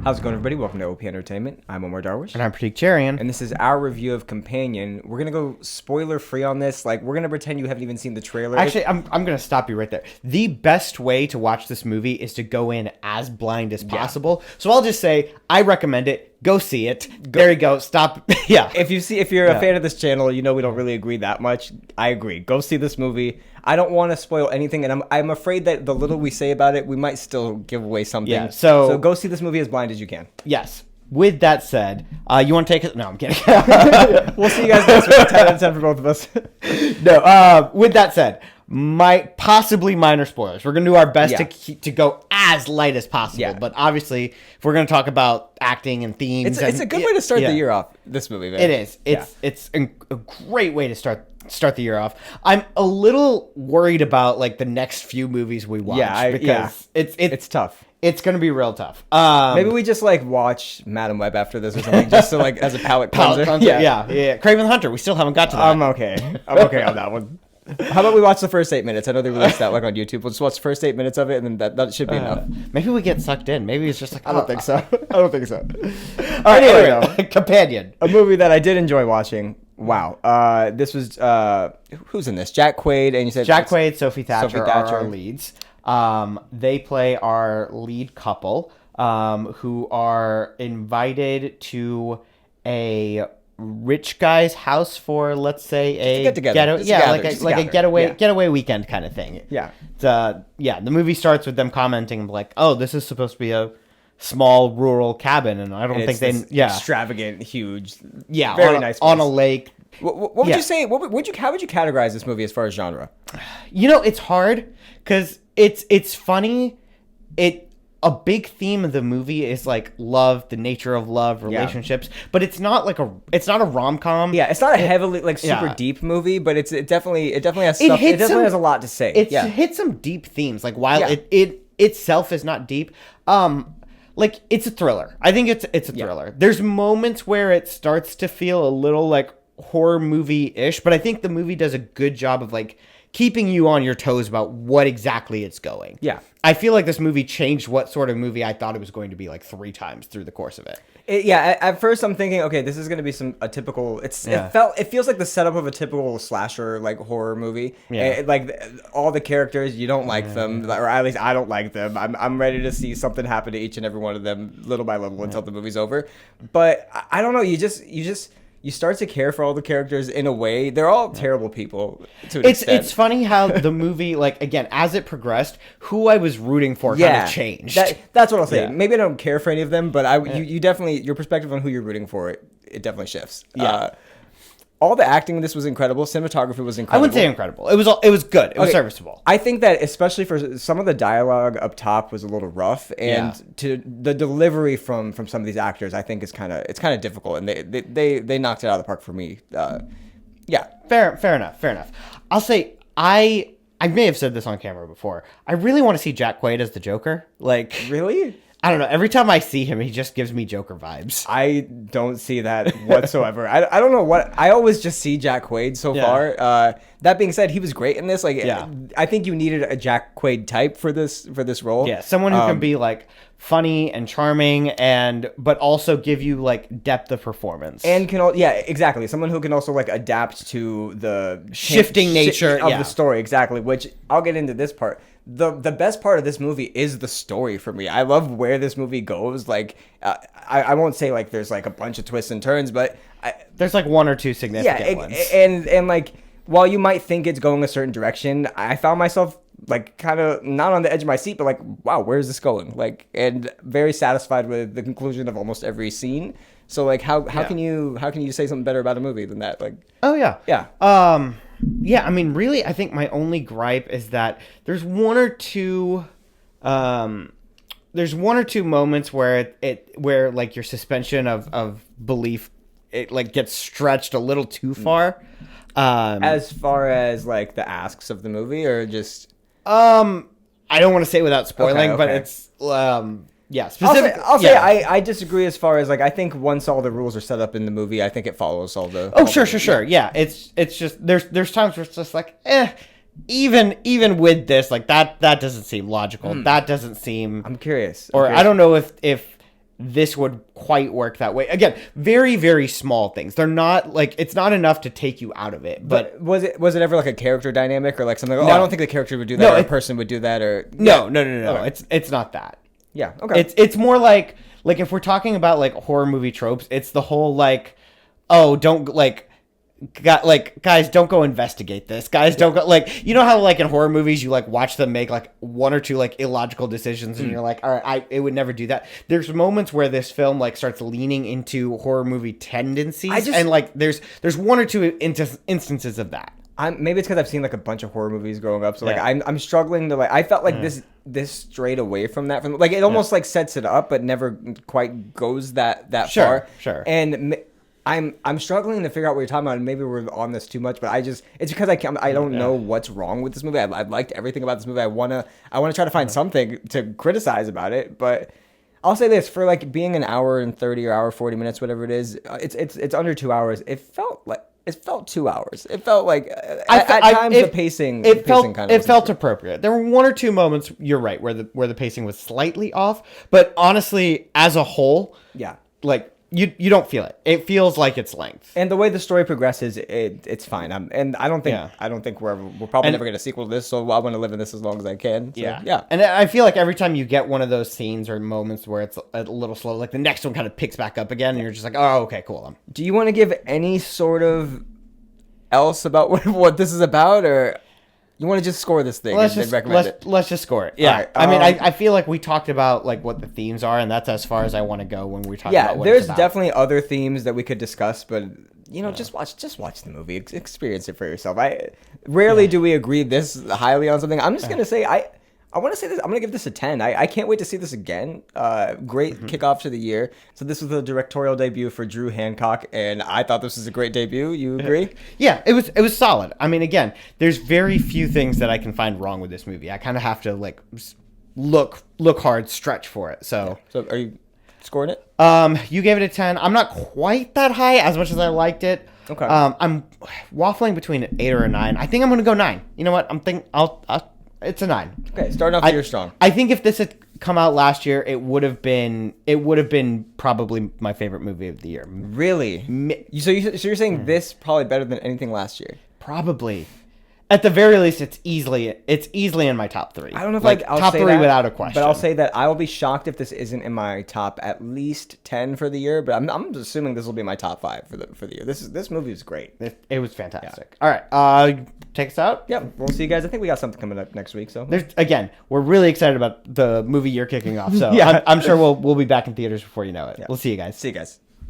How's it going, everybody? Welcome to OP Entertainment. I'm Omar Darwish. And I'm Pratik Cherian. And this is our review of Companion. We're going to go spoiler-free on this. Like, we're going to pretend you haven't even seen the trailer. Actually, I'm going to stop you right there. The best way to watch this movie is to go in as blind as possible. So I'll just say, I recommend it. Go see it. There you go. Stop. Yeah. If you're a fan of this channel, you know we don't really agree that much. I agree. Go see this movie. I don't want to spoil anything, and I'm afraid that the little we say about it, we might still give away something. Yeah, so go see this movie as blind as you can. Yes. With that said, you want to take it? No, I'm kidding. We'll see you guys next week. 10 out of 10 for both of us. No. With that said, possibly minor spoilers. We're gonna do our best to go as light as possible. Yeah. But obviously, if we're gonna talk about acting and themes, it's a good way to start the year off. This movie, man. It is. It's a great way to start the year off. I'm a little worried about like the next few movies we watch because it's tough. It's gonna be real tough. Maybe we just like watch Madam Web after this or something, just so like as a palate cleanser. Yeah. Craven the Hunter. We still haven't got to that. I'm okay on that one. How about we watch the first 8 minutes? I know they released that like on YouTube. We'll just watch the first 8 minutes of it, and then that should be enough. Maybe we get sucked in. Maybe it's just like I don't think so. I don't think so. All right, anyway, Companion, a movie that I did enjoy watching. Wow. This was who's in this? Jack Quaid, and you said Jack Quaid, Sophie Thatcher are our leads. They play our lead couple, who are invited to a rich guy's house for, let's say, a getaway weekend kind of thing. Yeah. The movie starts with them commenting like, "Oh, this is supposed to be a small rural cabin," and I don't think extravagant, huge, very nice place on a lake. What would you say? How would you categorize this movie as far as genre? You know, it's hard because it's funny. A big theme of the movie is like love, the nature of love, relationships, but it's not a rom-com. Yeah, it's not a heavily super deep movie, but it definitely has stuff. It definitely has a lot to say. It hits some deep themes. Like while it itself is not deep, like it's a thriller. I think it's a thriller. Yeah. There's moments where it starts to feel a little like horror movie-ish, but I think the movie does a good job of like keeping you on your toes about what exactly it's going. Yeah. I feel like this movie changed what sort of movie I thought it was going to be like 3 times through the course of it. At first I'm thinking, okay, this is going to be a typical, it feels like the setup of a typical slasher, like horror movie. Yeah. Like all the characters, you don't like them, or at least I don't like them. I'm ready to see something happen to each and every one of them little by little until the movie's over. But I don't know, you start to care for all the characters in a way. They're all terrible people to an extent. It's funny how the movie, like, again, as it progressed, who I was rooting for kind of changed. That's what I'll say. Yeah. Maybe I don't care for any of them, but you definitely, your perspective on who you're rooting for, it definitely shifts. Yeah. All the acting in this was incredible. Cinematography was incredible. I wouldn't say incredible. It was good. It was serviceable. I think that especially for some of the dialogue up top was a little rough, and to the delivery from some of these actors, I think it's kind of difficult, and they knocked it out of the park for me. Fair enough. I'll say I may have said this on camera before. I really want to see Jack Quaid as the Joker. Like, really? I don't know. Every time I see him, he just gives me Joker vibes. I don't see that whatsoever. I don't know what... I always just see Jack Quaid so far. That being said, he was great in this. Like, I think you needed a Jack Quaid type for this role. Yeah, someone who can be like funny and charming, but also give you like depth of performance. And exactly. Someone who can also like adapt to the shifting nature of the story. Exactly. Which I'll get into this part. The best part of this movie is the story for me. I love where this movie goes. Like, I won't say like there's like a bunch of twists and turns, but there's like 1 or 2 significant ones. And like while you might think it's going a certain direction, I found myself like kind of not on the edge of my seat, but like, wow, where is this going? Like, and very satisfied with the conclusion of almost every scene. So like, how can you say something better about a movie than that? Like, I mean, really, I think my only gripe is that there's 1 or 2 moments where where like your suspension of belief it gets stretched a little too far. As far as like the asks of the movie, or just I don't want to say without spoiling, but it's specific. I'll say I disagree as far as like I think once all the rules are set up in the movie, I think it follows all the. Sure. Yeah, it's just there's times where it's just like even with this, like that doesn't seem logical. That doesn't seem. I'm curious. I don't know if this would quite work that way. Again, very, very small things. They're not like, it's not enough to take you out of it. But was it ever like a character dynamic or like something? Like, I don't think the character would do that. Or a person would do that. Or no. Okay. It's not that. Yeah. Okay. It's more like if we're talking about like horror movie tropes, it's the whole like, oh, don't guys, don't go investigate this. Guys, don't go, like, you know how like in horror movies you like watch them make like one or two like illogical decisions and you're like, all right, it would never do that. There's moments where this film like starts leaning into horror movie tendencies, and like there's one or two instances of that. Maybe it's because I've seen like a bunch of horror movies growing up, so like I'm struggling to like. I felt like this strayed away from that. From like it almost like sets it up, but never quite goes that far. Sure. And I'm struggling to figure out what you're talking about, and maybe we're on this too much, but it's because I don't know what's wrong with this movie. I liked everything about this movie. I wanna try to find something to criticize about it, but I'll say this, for like being an hour and 30 or hour 40 minutes, whatever it is, it's under 2 hours. It felt 2 hours. It felt like at times the pacing. It felt appropriate. There were one or two moments. You're right, where the pacing was slightly off, but honestly, as a whole, like. You don't feel it. It feels like it's length. And the way the story progresses, it's fine. I don't think we're probably never going to sequel to this, so I want to live in this as long as I can. So, yeah. And I feel like every time you get one of those scenes or moments where it's a little slow, like the next one kind of picks back up again, and you're just like, oh, okay, cool. Do you want to give any sort of else about what this is about, or you want to just score this thing and recommend it? Let's just score it. Yeah. Right. I mean, I feel like we talked about like what the themes are, and that's as far as I want to go when we talk about what there's it's about. Definitely other themes that we could discuss, but just watch the movie, experience it for yourself. Rarely do we agree this highly on something. I'm just gonna say I want to say this. I'm going to give this a 10. I can't wait to see this again. Great kickoff to the year. So this was the directorial debut for Drew Hancock, and I thought this was a great debut. You agree? Yeah, it was solid. I mean, again, there's very few things that I can find wrong with this movie. I kind of have to like look hard, stretch for it. So are you scoring it? You gave it a 10. I'm not quite that high as much as I liked it. Okay. I'm waffling between an 8 or a 9. I think I'm going to go 9. You know what? It's a 9. Okay, starting off the year strong. I think if this had come out last year, it would have been probably my favorite movie of the year. Really? So you're saying this probably better than anything last year? Probably. At the very least, it's easily in my top 3. I don't know if I'll top say 3 that, without a question. But I'll say that I will be shocked if this isn't in my top at least 10 for the year. But I'm assuming this will be my top 5 for the year. This movie is great. It was fantastic. Yeah. All right, take us out. Yeah, we'll see you guys. I think we got something coming up next week. So we're really excited about the movie you're kicking off. So yeah. I'm sure we'll be back in theaters before you know it. Yeah. We'll see you guys. See you guys.